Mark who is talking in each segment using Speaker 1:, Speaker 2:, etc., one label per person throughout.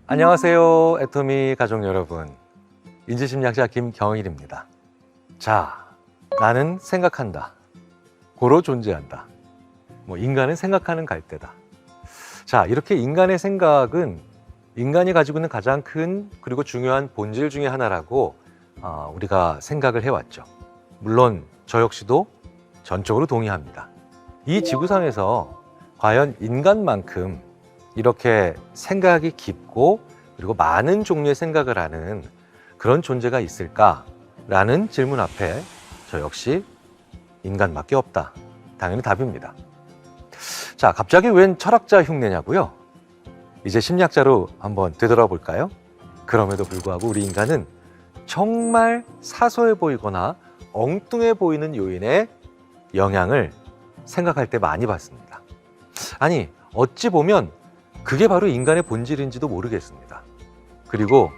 Speaker 1: 안녕하세요, 애토미 가족 여러분. 인지심리학자 김경일입니다. 자, 나는 생각한다. 고로 존재한다. 인간은 생각하는 갈대다. 자, 이렇게 인간의 생각은 인간이 가지고 있는 가장 큰 그리고 중요한 본질 중에 하나라고 우리가 생각을 해왔죠. 물론 저 역시도 전적으로 동의합니다. 이 지구상에서 과연 인간만큼 이렇게 생각이 깊고 그리고 많은 종류의 생각을 하는 그런 존재가 있을까라는 질문 앞에 저 역시 인간밖에 없다. 당연히 답입니다. 자, 갑자기 웬 철학자 흉내냐고요? 이제 심리학자로 한번 되돌아볼까요? 그럼에도 불구하고 우리 인간은 정말 사소해 보이거나 엉뚱해 보이는 요인의 영향을 생각할 때 많이 받습니다. 아니, 어찌 보면 그게 바로 인간의 본질인지도 모르겠습니다. 그리고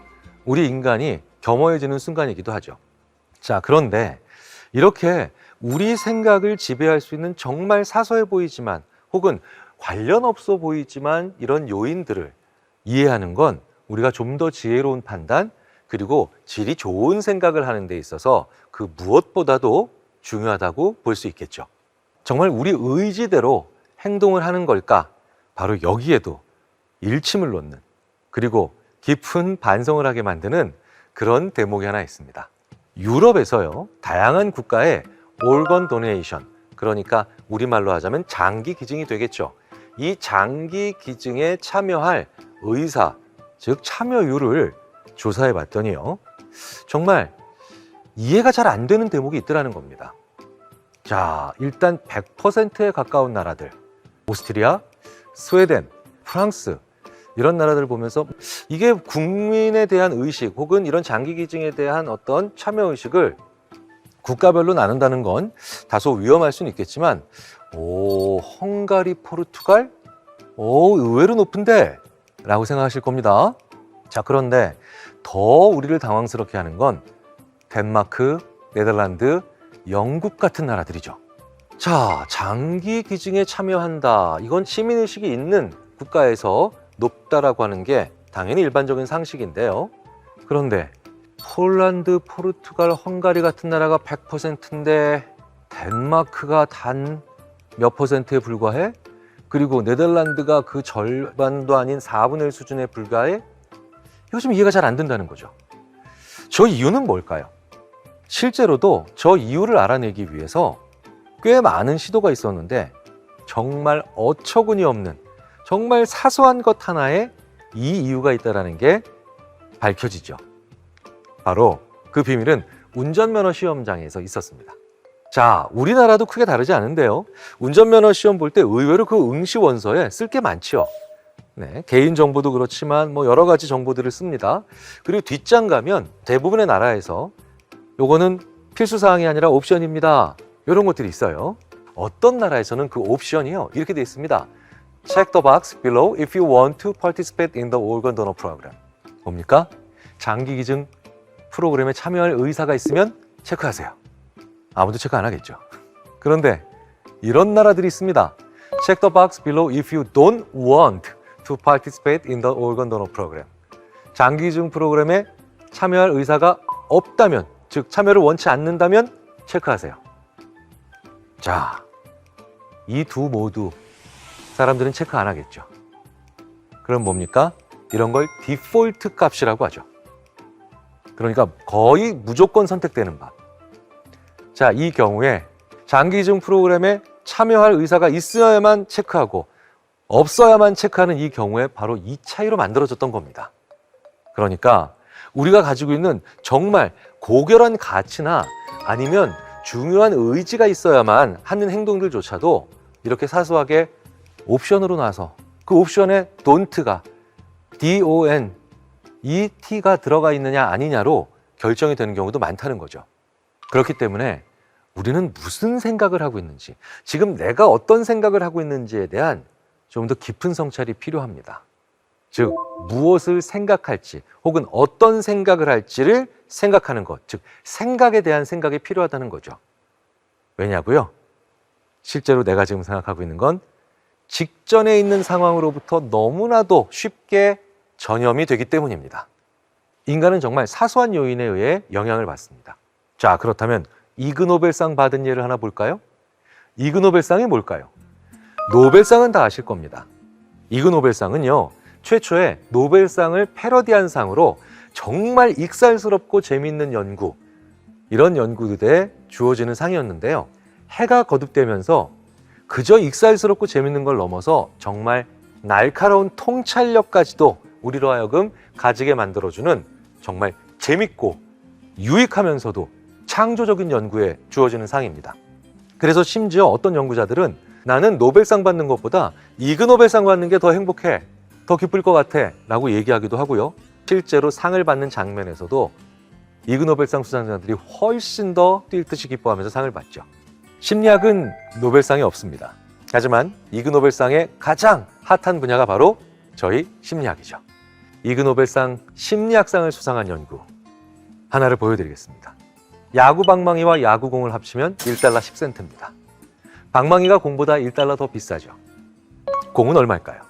Speaker 1: 우리 인간이 겸허해지는 순간이기도 하죠. 자, 그런데 이렇게 우리 생각을 지배할 수 있는 정말 사소해 보이지만 혹은 관련 없어 보이지만 이런 요인들을 이해하는 건 우리가 좀 더 지혜로운 판단 그리고 질이 좋은 생각을 하는 데 있어서 그 무엇보다도 중요하다고 볼 수 있겠죠. 정말 우리 의지대로 행동을 하는 걸까? 바로 여기에도 일침을 놓는 그리고 깊은 반성을 하게 만드는 그런 대목이 하나 있습니다. 유럽에서요, 다양한 국가의 organ donation, 그러니까 우리말로 하자면 장기 기증이 되겠죠. 이 장기 기증에 참여할 의사, 즉 참여율을 조사해 봤더니요, 정말 이해가 잘 안 되는 대목이 있더라는 겁니다. 자, 일단 100%에 가까운 나라들, 오스트리아, 스웨덴, 프랑스, 이런 나라들을 보면서 이게 국민에 대한 의식 혹은 이런 장기 기증에 대한 어떤 참여 의식을 국가별로 나눈다는 건 다소 위험할 수는 있겠지만 헝가리, 포르투갈? 의외로 높은데? 라고 생각하실 겁니다. 자, 그런데 더 우리를 당황스럽게 하는 건 덴마크, 네덜란드, 영국 같은 나라들이죠. 자, 장기 기증에 참여한다. 이건 시민의식이 있는 국가에서 높다라고 하는 게 당연히 일반적인 상식인데요. 그런데 폴란드, 포르투갈, 헝가리 같은 나라가 100%인데 덴마크가 단 몇 %에 불과해? 그리고 네덜란드가 그 절반도 아닌 4분의 1 수준에 불과해? 이거 좀 이해가 잘 안 된다는 거죠. 저 이유는 뭘까요? 실제로도 저 이유를 알아내기 위해서 꽤 많은 시도가 있었는데 정말 어처구니 없는 정말 사소한 것 하나에 이 이유가 있다는 게 밝혀지죠. 바로 그 비밀은 운전면허 시험장에서 있었습니다. 자, 우리나라도 크게 다르지 않은데요. 운전면허 시험 볼 때 의외로 그 응시 원서에 쓸 게 많죠. 네, 개인정보도 그렇지만 여러 가지 정보들을 씁니다. 그리고 뒷장 가면 대부분의 나라에서 요거는 필수사항이 아니라 옵션입니다. 이런 것들이 있어요. 어떤 나라에서는 그 옵션이요, 이렇게 돼 있습니다. Check the box below if you want to participate in the organ donor program. 뭡니까? 장기 기증 프로그램에 참여할 의사가 있으면 체크하세요. 아무도 체크 안 하겠죠. 그런데 이런 나라들이 있습니다. Check the box below if you don't want to participate in the organ donor program. 장기 기증 프로그램에 참여할 의사가 없다면, 즉 참여를 원치 않는다면 체크하세요. 자, 이 두 모두 사람들은 체크 안 하겠죠. 그럼 뭡니까? 이런 걸 디폴트 값이라고 하죠. 그러니까 거의 무조건 선택되는 값. 자, 이 경우에 장기 기증 프로그램에 참여할 의사가 있어야만 체크하고 없어야만 체크하는 이 경우에 바로 이 차이로 만들어졌던 겁니다. 그러니까 우리가 가지고 있는 정말 고결한 가치나 아니면 중요한 의지가 있어야만 하는 행동들조차도 이렇게 사소하게 옵션으로 나서 그 옵션에 don't가 D-O-N, 이 T가 들어가 있느냐 아니냐로 결정이 되는 경우도 많다는 거죠. 그렇기 때문에 우리는 무슨 생각을 하고 있는지, 지금 내가 어떤 생각을 하고 있는지에 대한 좀 더 깊은 성찰이 필요합니다. 즉, 무엇을 생각할지 혹은 어떤 생각을 할지를 생각하는 것, 즉 생각에 대한 생각이 필요하다는 거죠. 왜냐고요? 실제로 내가 지금 생각하고 있는 건 직전에 있는 상황으로부터 너무나도 쉽게 전염이 되기 때문입니다. 인간은 정말 사소한 요인에 의해 영향을 받습니다. 자, 그렇다면 이그노벨상 받은 예를 하나 볼까요? 이그노벨상이 뭘까요? 노벨상은 다 아실 겁니다. 이그노벨상은요, 최초에 노벨상을 패러디한 상으로 정말 익살스럽고 재미있는 연구, 이런 연구들에 주어지는 상이었는데요. 해가 거듭되면서 그저 익살스럽고 재밌는 걸 넘어서 정말 날카로운 통찰력까지도 우리로 하여금 가지게 만들어주는 정말 재밌고 유익하면서도 창조적인 연구에 주어지는 상입니다. 그래서 심지어 어떤 연구자들은 나는 노벨상 받는 것보다 이그노벨상 받는 게 더 행복해, 더 기쁠 것 같아 라고 얘기하기도 하고요. 실제로 상을 받는 장면에서도 이그노벨상 수상자들이 훨씬 더 뛸 듯이 기뻐하면서 상을 받죠. 심리학은 노벨상이 없습니다. 하지만 이그노벨상의 가장 핫한 분야가 바로 저희 심리학이죠. 이그노벨상 심리학상을 수상한 연구 하나를 보여드리겠습니다. 야구 방망이와 야구공을 합치면 1달러 10센트입니다. 방망이가 공보다 1달러 더 비싸죠. 공은 얼마일까요?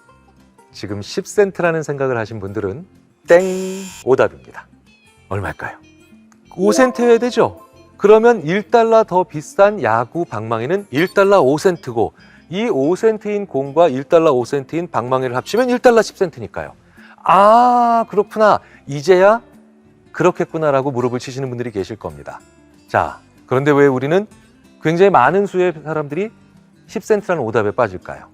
Speaker 1: 지금 10센트라는 생각을 하신 분들은 땡! 오답입니다. 얼마일까요? 5센트여야 되죠? 그러면 1달러 더 비싼 야구 방망이는 1달러 5센트고 이 5센트인 공과 1달러 5센트인 방망이를 합치면 1달러 10센트니까요. 아, 그렇구나. 이제야 그렇겠구나라고 무릎을 치시는 분들이 계실 겁니다. 자, 그런데 왜 우리는 굉장히 많은 수의 사람들이 10센트라는 오답에 빠질까요?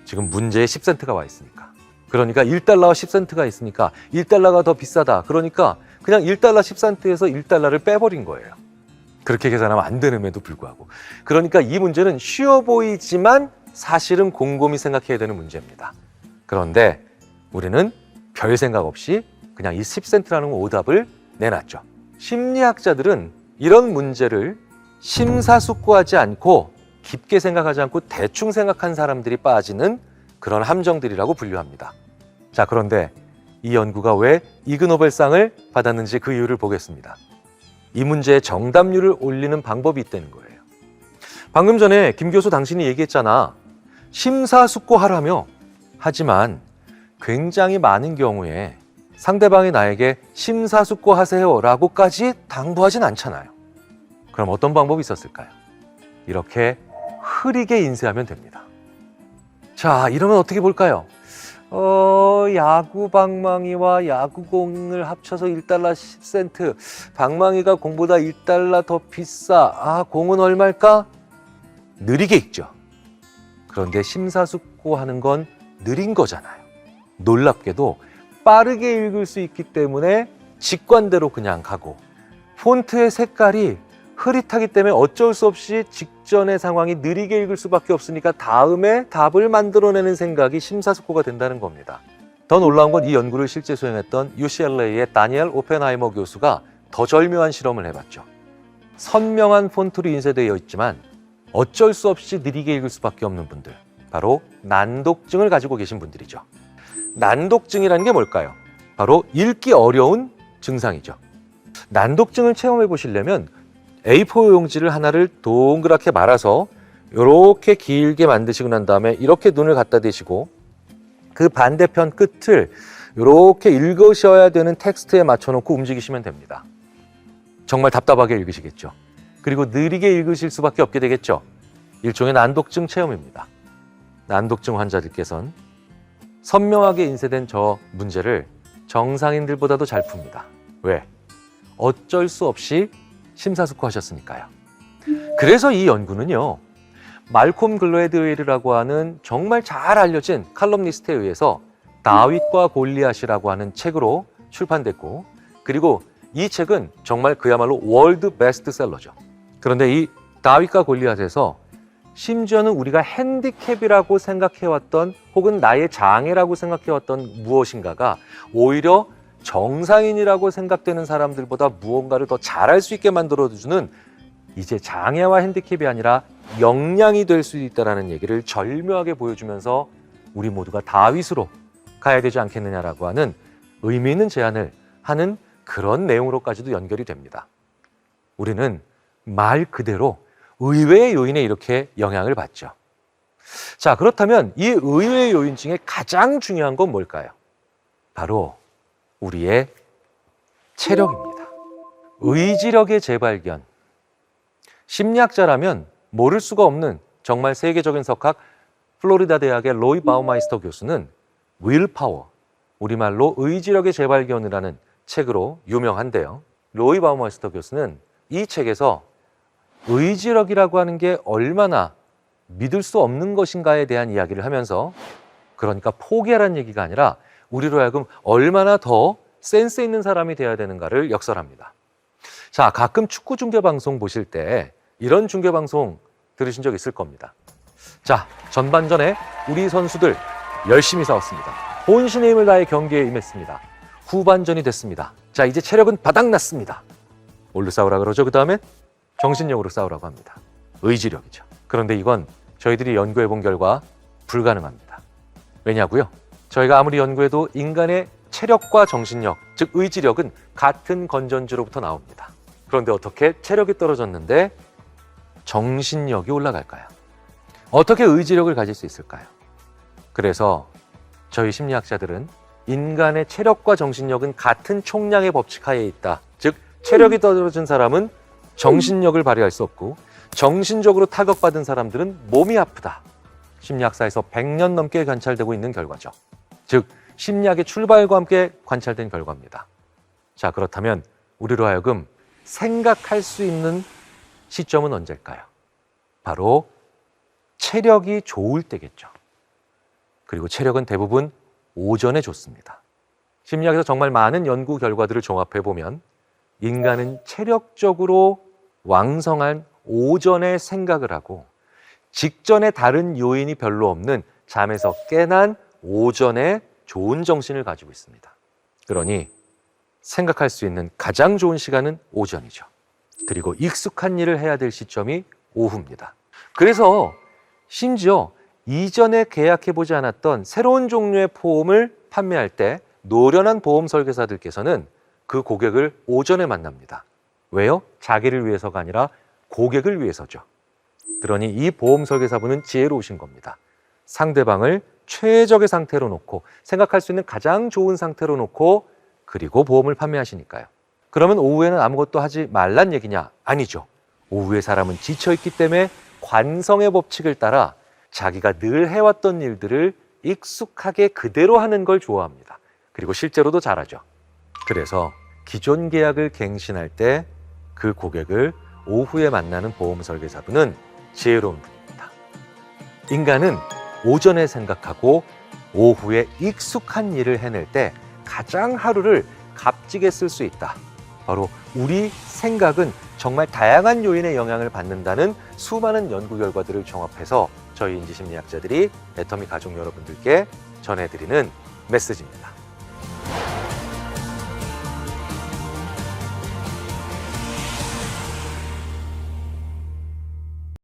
Speaker 1: 지금 문제에 10센트가 와 있으니까. 그러니까 1달러와 10센트가 있으니까 1달러가 더 비싸다. 그러니까 그냥 1달러 10센트에서 1달러를 빼버린 거예요. 그렇게 계산하면 안 되는데도 불구하고. 그러니까 이 문제는 쉬워 보이지만 사실은 곰곰이 생각해야 되는 문제입니다. 그런데 우리는 별 생각 없이 그냥 이 10센트라는 오답을 내놨죠. 심리학자들은 이런 문제를 심사숙고하지 않고 깊게 생각하지 않고 대충 생각한 사람들이 빠지는 그런 함정들이라고 분류합니다. 자, 그런데 이 연구가 왜 이그노벨상을 받았는지 그 이유를 보겠습니다. 이 문제의 정답률을 올리는 방법이 있다는 거예요. 방금 전에 김 교수 당신이 얘기했잖아. 심사숙고하라며. 하지만 굉장히 많은 경우에 상대방이 나에게 심사숙고하세요 라고까지 당부하진 않잖아요. 그럼 어떤 방법이 있었을까요? 이렇게 흐리게 인쇄하면 됩니다. 자, 이러면 어떻게 볼까요? 야구 방망이와 야구공을 합쳐서 1달러 10센트. 방망이가 공보다 1달러 더 비싸. 아, 공은 얼마일까? 느리게 읽죠. 그런데 심사숙고하는 건 느린 거잖아요. 놀랍게도 빠르게 읽을 수 있기 때문에 직관대로 그냥 가고, 폰트의 색깔이 흐릿하기 때문에 어쩔 수 없이 직전의 상황이 느리게 읽을 수밖에 없으니까 다음에 답을 만들어내는 생각이 심사숙고가 된다는 겁니다. 더 놀라운 건 이 연구를 실제 수행했던 UCLA의 다니엘 오펜하이머 교수가 더 절묘한 실험을 해봤죠. 선명한 폰트로 인쇄되어 있지만 어쩔 수 없이 느리게 읽을 수밖에 없는 분들, 바로 난독증을 가지고 계신 분들이죠. 난독증이라는 게 뭘까요? 바로 읽기 어려운 증상이죠. 난독증을 체험해 보시려면 A4 용지를 하나를 동그랗게 말아서 이렇게 길게 만드시고 난 다음에 이렇게 눈을 갖다 대시고 그 반대편 끝을 이렇게 읽으셔야 되는 텍스트에 맞춰놓고 움직이시면 됩니다. 정말 답답하게 읽으시겠죠. 그리고 느리게 읽으실 수밖에 없게 되겠죠. 일종의 난독증 체험입니다. 난독증 환자들께서는 선명하게 인쇄된 저 문제를 정상인들보다도 잘 풉니다. 왜? 어쩔 수 없이 심사숙고하셨으니까요. 그래서 이 연구는요, 말콤 글래드웰이라고 하는 정말 잘 알려진 칼럼니스트에 의해서 다윗과 골리앗이라고 하는 책으로 출판됐고, 그리고 이 책은 정말 그야말로 월드 베스트셀러죠. 그런데 이 다윗과 골리앗에서 심지어는 우리가 핸디캡이라고 생각해왔던 혹은 나의 장애라고 생각해왔던 무엇인가가 오히려 정상인이라고 생각되는 사람들보다 무언가를 더 잘할 수 있게 만들어주는, 이제 장애와 핸디캡이 아니라 역량이 될 수 있다는 얘기를 절묘하게 보여주면서 우리 모두가 다윗으로 가야 되지 않겠느냐라고 하는 의미 있는 제안을 하는 그런 내용으로까지도 연결이 됩니다. 우리는 말 그대로 의외의 요인에 이렇게 영향을 받죠. 자, 그렇다면 이 의외의 요인 중에 가장 중요한 건 뭘까요? 바로 우리의 체력입니다. 의지력의 재발견. 심리학자라면 모를 수가 없는 정말 세계적인 석학 플로리다 대학의 로이 바우마이스터 교수는 윌파워, 우리말로 의지력의 재발견이라는 책으로 유명한데요. 로이 바우마이스터 교수는 이 책에서 의지력이라고 하는 게 얼마나 믿을 수 없는 것인가에 대한 이야기를 하면서, 그러니까 포기하라는 얘기가 아니라 우리로 하여금 얼마나 더 센스 있는 사람이 되어야 되는가를 역설합니다. 자, 가끔 축구 중계방송 보실 때 이런 중계방송 들으신 적 있을 겁니다. 자, 전반전에 우리 선수들 열심히 싸웠습니다. 혼신의 힘을 다해 경기에 임했습니다. 후반전이 됐습니다. 자, 이제 체력은 바닥났습니다. 뭘로 싸우라 그러죠? 그 다음엔 정신력으로 싸우라고 합니다. 의지력이죠. 그런데 이건 저희들이 연구해 본 결과 불가능합니다. 왜냐고요? 저희가 아무리 연구해도 인간의 체력과 정신력, 즉 의지력은 같은 건전지로부터 나옵니다. 그런데 어떻게 체력이 떨어졌는데 정신력이 올라갈까요? 어떻게 의지력을 가질 수 있을까요? 그래서 저희 심리학자들은 인간의 체력과 정신력은 같은 총량의 법칙 하에 있다. 즉 체력이 떨어진 사람은 정신력을 발휘할 수 없고 정신적으로 타격받은 사람들은 몸이 아프다. 심리학사에서 100년 넘게 관찰되고 있는 결과죠. 즉 심리학의 출발과 함께 관찰된 결과입니다. 자, 그렇다면 우리로 하여금 생각할 수 있는 시점은 언제일까요? 바로 체력이 좋을 때겠죠. 그리고 체력은 대부분 오전에 좋습니다. 심리학에서 정말 많은 연구 결과들을 종합해 보면 인간은 체력적으로 왕성한 오전에 생각을 하고 직전에 다른 요인이 별로 없는 잠에서 깨난 오전에 좋은 정신을 가지고 있습니다. 그러니 생각할 수 있는 가장 좋은 시간은 오전이죠. 그리고 익숙한 일을 해야 될 시점이 오후입니다. 그래서 심지어 이전에 계약해보지 않았던 새로운 종류의 보험을 판매할 때 노련한 보험 설계사들께서는 그 고객을 오전에 만납니다. 왜요? 자기를 위해서가 아니라 고객을 위해서죠. 그러니 이 보험 설계사분은 지혜로우신 겁니다. 상대방을 최적의 상태로 놓고 생각할 수 있는 가장 좋은 상태로 놓고 그리고 보험을 판매하시니까요. 그러면 오후에는 아무것도 하지 말란 얘기냐? 아니죠. 오후에 사람은 지쳐있기 때문에 관성의 법칙을 따라 자기가 늘 해왔던 일들을 익숙하게 그대로 하는 걸 좋아합니다. 그리고 실제로도 잘하죠. 그래서 기존 계약을 갱신할 때 그 고객을 오후에 만나는 보험 설계사분은 지혜로운 분입니다. 인간은 오전에 생각하고 오후에 익숙한 일을 해낼 때 가장 하루를 값지게 쓸 수 있다. 바로 우리 생각은 정말 다양한 요인의 영향을 받는다는 수많은 연구 결과들을 종합해서 저희 인지심리학자들이 애터미 가족 여러분들께 전해드리는 메시지입니다.